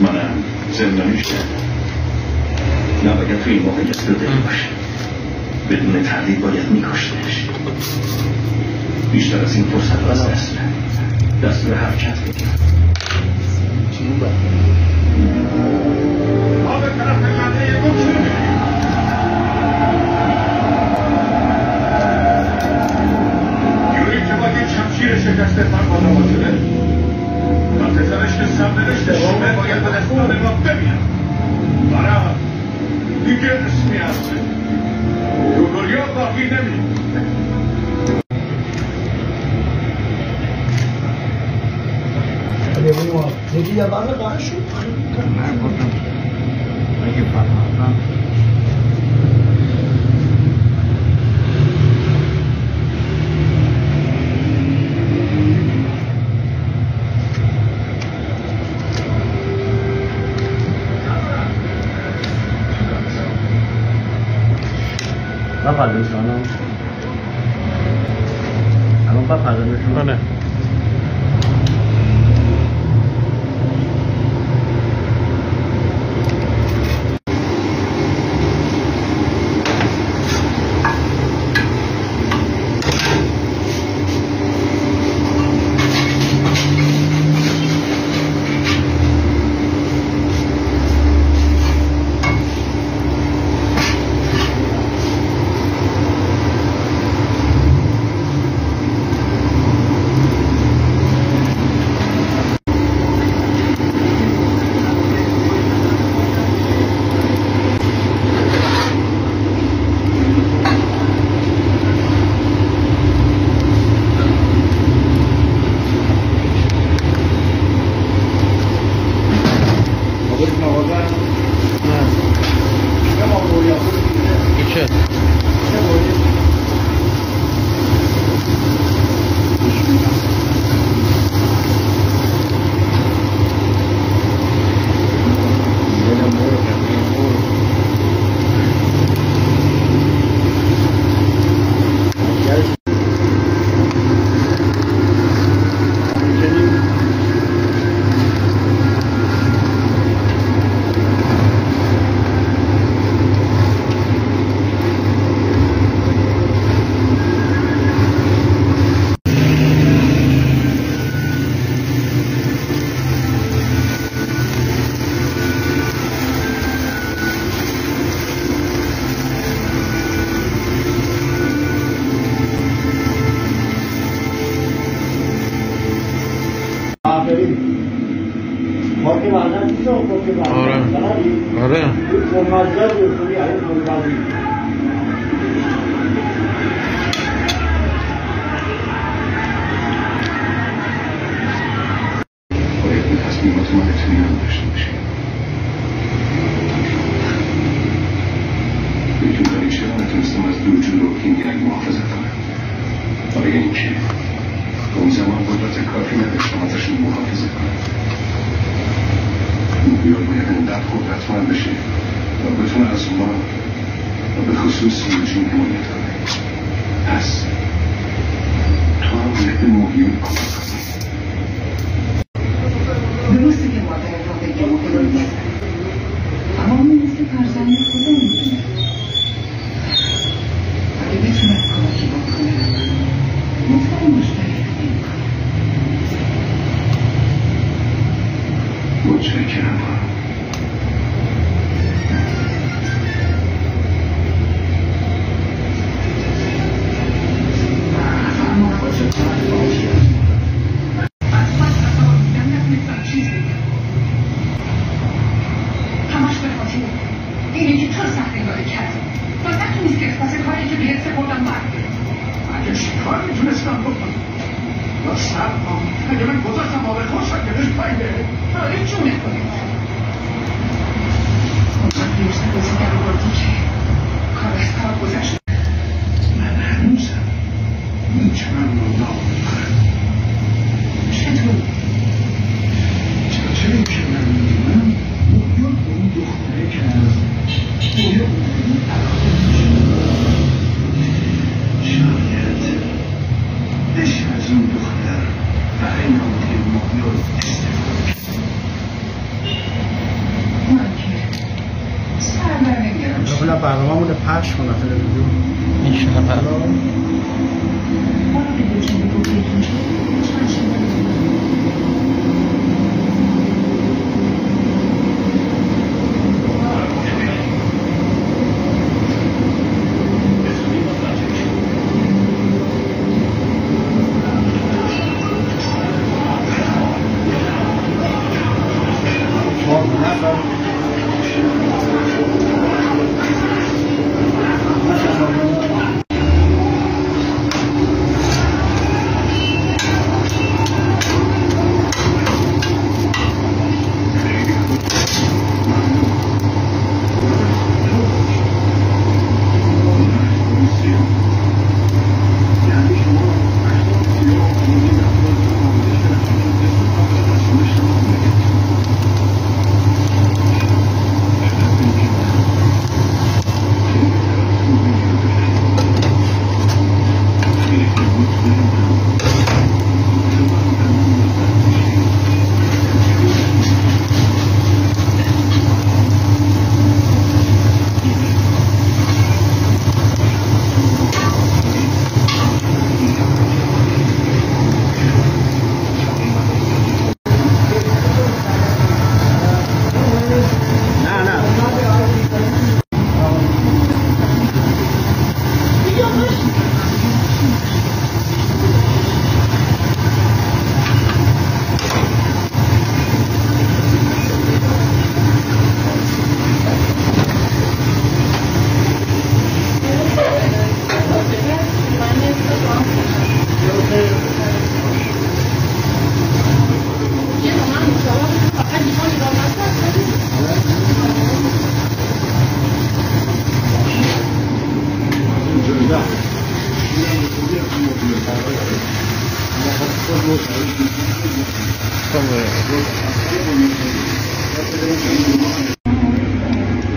منم زندانیش کردم. نباید توی این موقعیت داده باشه. بدون تردید باید میکشتش. بیشتر از این فرصت رو از دست ندید. دستور حرکت بگیر. ما به طرف مده ما چه می‌بینیم؟ یوری که با یک شمشیر شکسته فرمانده ما شده. منتظرش که سرنوشت شما باید به دستان ما ببینم. برای دیگه اسمی هست. یوگوریا باقی نمید. دیگه یه بانه قرار شد من گفتم اگه فرماندم Bapak di sana. Abang Bapak ada di mana? برنامه‌مون رو پخش کنه تلویزیون انشالله.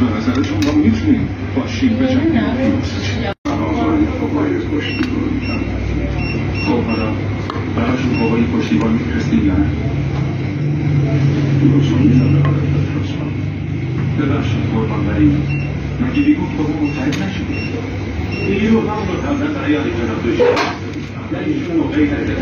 به نظرتون ما میتونیم با شین بجنگیم آزاری فوقای پشتی رو میکنم. خب حالا براشون فوقای پشتیبان میفرستید یا نه؟ درستان میزنه درستان ببخشید قربان بریم مگه بیگو که با ما متحد نشدید دیگه رو همون رو تبدیل برای یادی جناب داشته یعنی شما موقعی نداشته